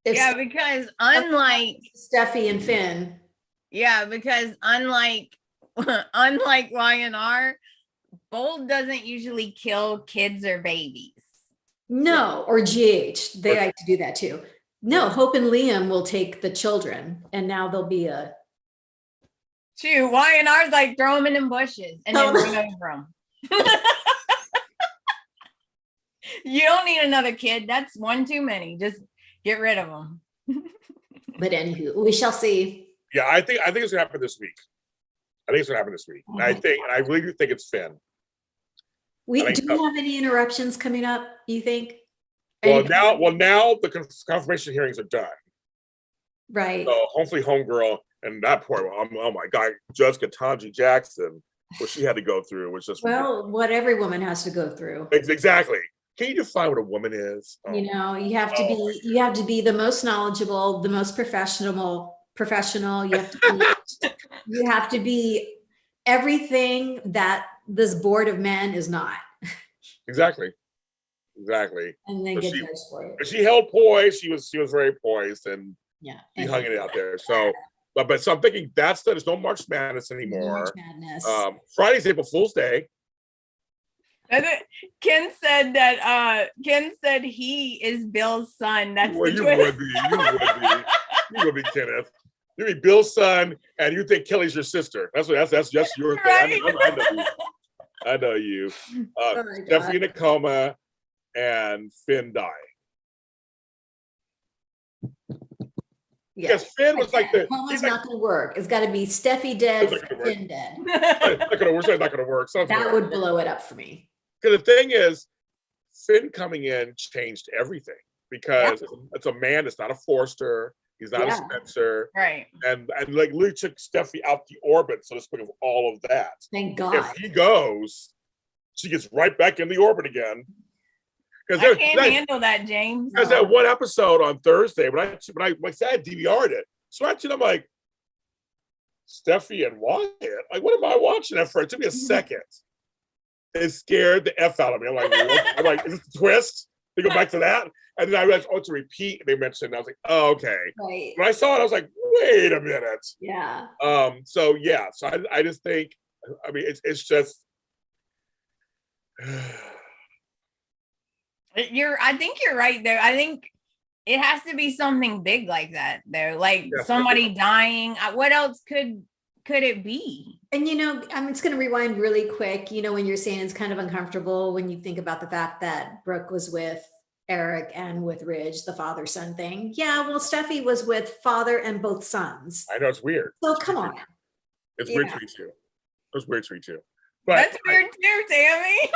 C: Yeah, because unlike
B: Steffi and Finn.
C: Yeah, because unlike Y&R, Bold doesn't usually kill kids or babies.
B: No, or GH. They like to do that too. No, Hope and Liam will take the children, and now there'll be a.
C: True, Y&R's like throw them in them bushes and then bring over them. You don't need another kid. That's one too many. Just get rid of them.
B: But anywho, we shall see.
A: Yeah, I think it's gonna happen this week. I think it's gonna happen this week. And I really do think it's Finn.
B: Do we have any interruptions coming up, you think?
A: Well, now the confirmation hearings are done.
B: Right.
A: So hopefully homegirl and that poor, oh my God, Judge Ketanji Jackson, what she had to go through was just
B: what every woman has to go through.
A: Exactly. Can you define what a woman is? Oh.
B: You know, you have to be the most knowledgeable, the most professional. You have to be everything that this board of men is not.
A: Exactly.
B: And then get judged for it.
A: But she held poise. She was very poised, and
B: she
A: hung it out there. So, but so I'm thinking there's no March Madness anymore.
B: March Madness.
A: Friday's April Fool's Day.
C: Ken said he is Bill's son. That's
A: well,
C: the
A: you
C: twist.
A: would be. You would be Kenneth. You be Bill's son, and you think Kelly's your sister. That's just your thing.
C: Right?
A: I know you. Stephanie in a coma, and Finn dying. Because Finn was like
B: Coma's not going to work. It's got to be Steffi dead, Finn dead.
A: It's not going to work.
B: That would blow it up for me.
A: Because the thing is, Finn coming in changed everything. Because it's a man. It's not a Forster. He's not a Spencer.
C: Right.
A: And like Louis took Steffi out the orbit, so to speak, of all of that.
B: Thank God.
A: If he goes, she gets right back in the orbit again.
C: I can't handle that, James.
A: Because that one episode on Thursday, when I DVR'd it, so actually I'm like, Steffi and Wyatt? Like, what am I watching that for? It took me a second. It scared the F out of me. I'm like, is this a twist? They go back to that? And then I realized, it's a repeat. They mentioned, I was like, oh, okay.
B: Right.
A: When I saw it, I was like, wait a minute.
B: Yeah.
A: So I just think, I mean, it's just.
C: I think you're right though. I think it has to be something big like that though. Like somebody dying. What else could it be?
B: And I'm just going to rewind really quick. When you're saying it's kind of uncomfortable when you think about the fact that Brooke was with Eric and with Ridge, the father-son thing. Yeah, well, Steffi was with father and both sons.
A: I know, it's weird.
B: So come on.
A: It's weird to me too. It's weird to me too.
C: But that's weird too, Tammy.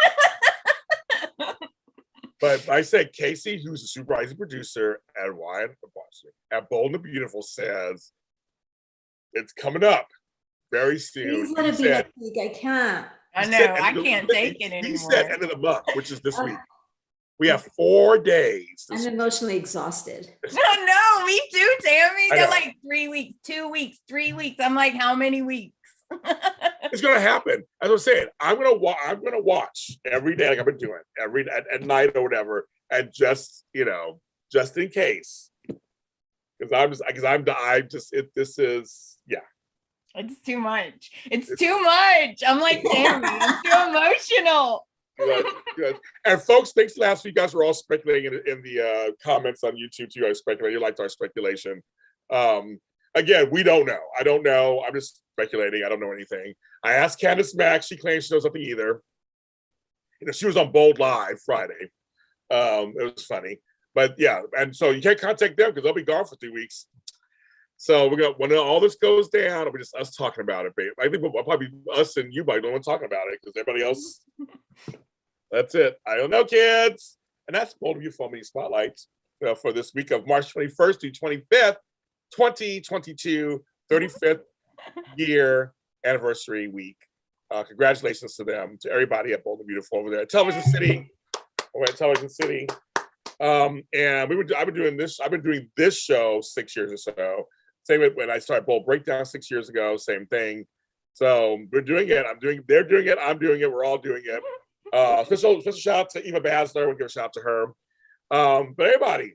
A: But I said Casey, who's a supervising producer at Wyatt at Bold and the Beautiful, says it's coming up very soon.
B: Please let it be next week. I can't.
C: I know. I can't take it anymore.
A: He said end of the month, which is this week. We have 4 days.
B: I'm emotionally exhausted.
C: No, me too, Tammy. They're like 3 weeks, 2 weeks, 3 weeks. I'm like, how many weeks?
A: It's gonna happen. As I'm saying, I'm gonna watch every day, like I've been doing at night or whatever, and just in case, this is
C: It's too much. It's too much. I'm like, Tammy, I'm too emotional.
A: Good. And folks, thanks last week, you guys were all speculating in the comments on YouTube too. I speculate. You liked our speculation. Again, we don't know. I don't know. I'm just speculating. I don't know anything. I asked Candace Mack. She claims she knows nothing either. She was on Bold Live Friday. It was funny. But yeah, and so you can't contact them because they'll be gone for 3 weeks. So we're gonna when all this goes down, it'll be just us talking about it, babe. I think we'll probably us and you, but don't want to talk about it because everybody else. That's it. I don't know, kids. And that's both of you for Mini Spotlight for this week of March 21st to 25th, 2022, 35th year anniversary week. Congratulations to them, to everybody at Bold and Beautiful over there at Television City. Over at Television City. And I've been doing this show 6 years or so. Same with when I started Bold Breakdown 6 years ago, same thing. So we're doing it. They're doing it. I'm doing it. We're all doing it. Special shout out to Eva Basler. We'll give a shout out to her. But everybody,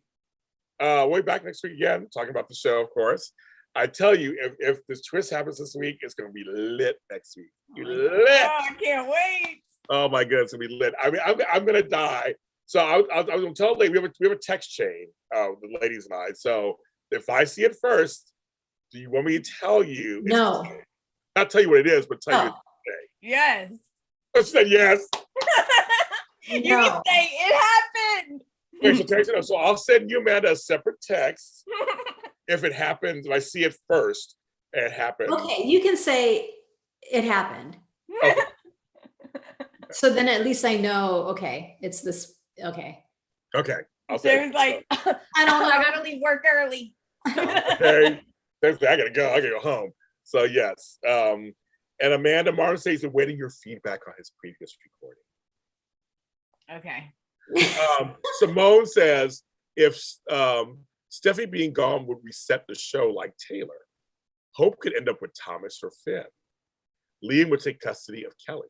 A: we'll be back next week again, talking about the show, of course. I tell you, if this twist happens this week, it's going to be lit next week. Lit.
C: Oh, I can't wait.
A: Oh my goodness, it's going to be lit. I mean, I'm going to die. So I was going to tell the lady, we have a text chain, the ladies and I. So if I see it first, do you want me to tell you?
B: No.
A: Not tell you what it is, but tell you today.
C: Yes.
A: I said yes.
C: You can say it happened.
A: Okay, so I'll send you, Amanda, a separate text if it happens, if I see it first, and it happens.
B: Okay, you can say it happened.
A: Okay.
B: So then at least I know, okay, it's this, okay.
A: Okay. I'll say
C: There's like, I don't know, I gotta leave work early.
A: Okay. I gotta go home. So yes. And Amanda Martin says he's awaiting your feedback on his previous recording.
C: Okay.
A: Simone says if Stephanie being gone would reset the show like Taylor. Hope could end up with Thomas or Finn. Liam would take custody of Kelly.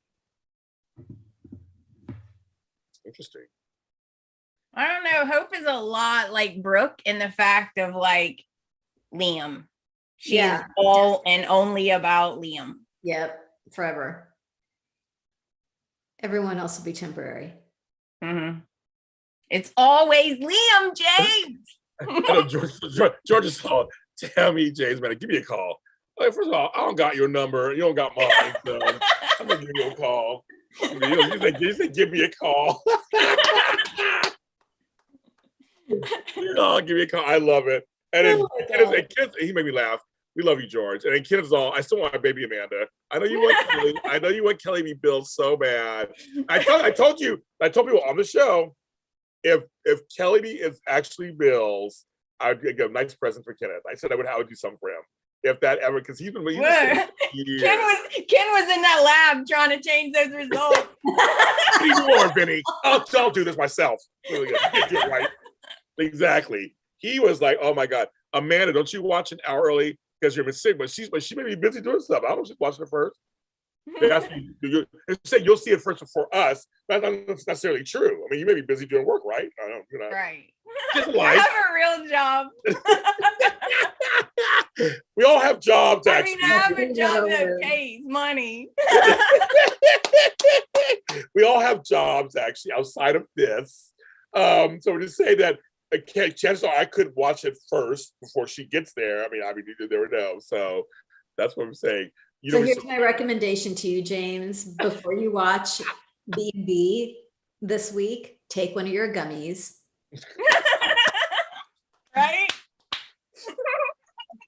A: Interesting.
C: I don't know. Hope is a lot like Brooke in the fact of like Liam. She's all and only about Liam.
B: Yep, forever. Everyone else will be temporary.
C: Mm-hmm. It's always Liam, James.
A: I know George is calling. Tami, James, man, give me a call. Like, first of all, I don't got your number. You don't got mine. So I'm gonna give you a call. You say, give me a call. Give me a call. I love it. And then kids, he made me laugh. We love you, George. And then Kid is all, I still want my baby Amanda. I know you want Kelly. I know you want Kelly to be billed so bad. I told people on the show, if Kelly is actually bills, I'd give a nice present for Kenneth. I said I would do something for him. If that ever, because he's been Ken
C: was in that lab trying to change those results.
A: Need more, Vinny. I'll do this myself. Really good. Get it right. Exactly. He was like, oh my God, Amanda, don't you watch an hour early because you're sick? But she may be busy doing stuff. I don't know if she's watching it first. You'll see it first before us. That's not necessarily true. I mean, you may be busy doing work, right? I don't,
C: Right.
A: Just life.
C: I have a real job.
A: We all have jobs, actually.
C: I have a job that pays money.
A: We all have jobs, actually, outside of this. So to say that, chances are I could watch it first before she gets there. I mean, you never know. So that's what I'm saying.
B: So here's my recommendation to you, James. Before you watch B&B this week, take one of your gummies.
C: Right?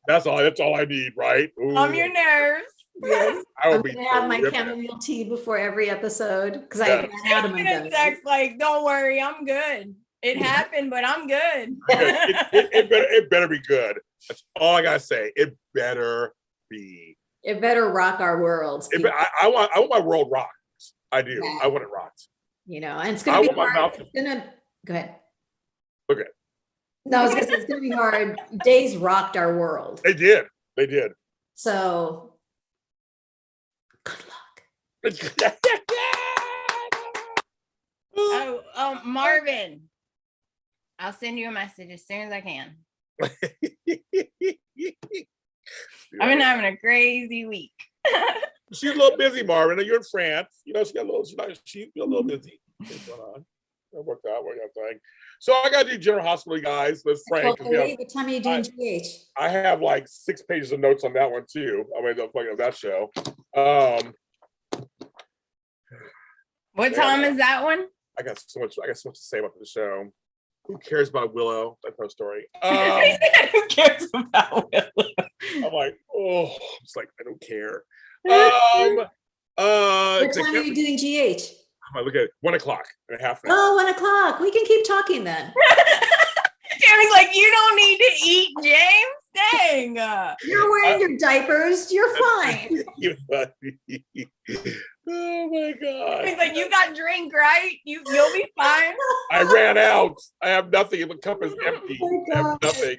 A: That's all I need, right?
C: Calm your nerves.
B: Yes. I'm gonna have my chamomile tea before every episode because I ran out of my gummies.
C: Text like, don't worry, I'm good. It happened, but I'm good.
A: It better be good. That's all I gotta say. It better be.
B: It better rock our world.
A: I want my world rocked. I do. Yeah. I want it rocked.
B: You know, and it's gonna be hard. Go ahead.
A: Okay.
B: No, I was gonna say it's gonna be hard. Days rocked our world.
A: They did.
B: So good luck.
C: Marvin. I'll send you a message as soon as I can. I've been having a crazy week.
A: She's a little busy, Marvin. You're in France. You know, she's a little busy. What's going on? It worked out thing. So I got to do General Hospital, guys. Let's Frank.
B: What time are you doing GH?
A: I have like 6 pages of notes on that one too. I mean, of that show.
C: What time is that one?
A: I got so much to say about the show. Who cares about Willow? That's her story.
C: Who cares about Willow?
A: I'm like, oh, it's like I don't care.
B: What time are you doing GH?
A: I look at it, 1 o'clock and a half an hour.
B: Oh, 1 o'clock. We can keep talking then.
C: Tammy's like, you don't need to eat, James. Dang.
B: You're wearing your diapers. You're fine.
A: Oh my God.
C: He's like, you got drink, right? You'll be fine.
A: I ran out. I have nothing. The cup is empty.
B: Oh
A: I have nothing.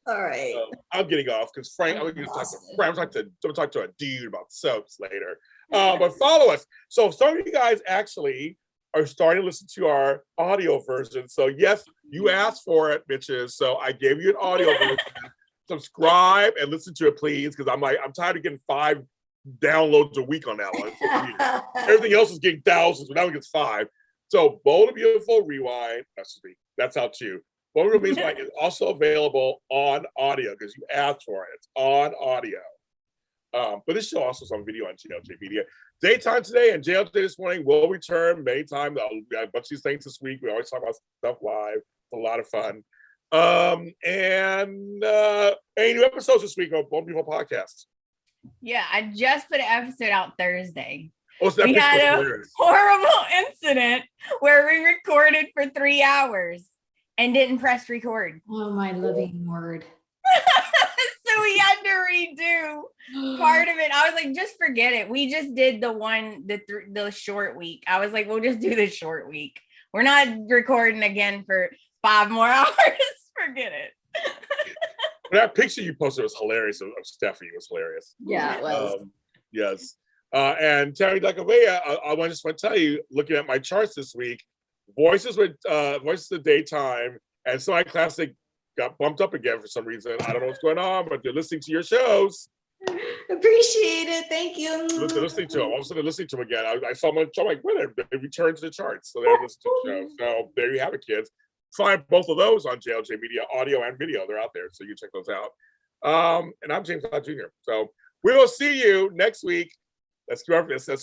B: All right.
A: I'm getting off because Frank, I'm going to talk to Frank. I'm going to talk to a dude about soaps later. But follow us. So some of you guys actually are starting to listen to our audio version. So yes, you asked for it, bitches. So I gave you an audio version. Subscribe and listen to it, please, because I'm tired of getting 5 downloads a week on that one. Everything else is getting thousands, but now it gets 5. So Bold and Beautiful Rewind. That's out too. Bold and Beautiful Rewind is also available on audio because you asked for it. It's on audio. But this show also is on video on JLJ Media. Daytime today and JLJ this morning will return Maytime. We got a bunch of these things this week. We always talk about stuff live. It's a lot of fun. And any new episodes this week of Bold and Beautiful Podcast?
C: Yeah, I just put an episode out Thursday.
A: Oh, so
C: we had a horrible incident where we recorded for 3 hours and didn't press record.
B: Oh, my living word.
C: So we had to redo part of it. I was like, just forget it. We just did the short week. I was like, we'll just do the short week. We're not recording again for 5 more hours. Forget it.
A: That picture you posted was hilarious of Stephanie. It was hilarious.
B: Yeah, it was.
A: Yes. And Tami, I just want to tell you, looking at my charts this week, Voices of Daytime and Semi Classic got bumped up again for some reason. I don't know what's going on, but they're listening to your shows.
B: Appreciate it. Thank you.
A: They're listening to them. All of a sudden, they're listening to them again. I saw them on the show, like, well, they returned to the charts. So they're listening to the show. So there you have it, kids. Find both of those on JLJ Media, audio and video. They're out there, so you check those out. And I'm James Todd Jr. So we will see you next week. Let's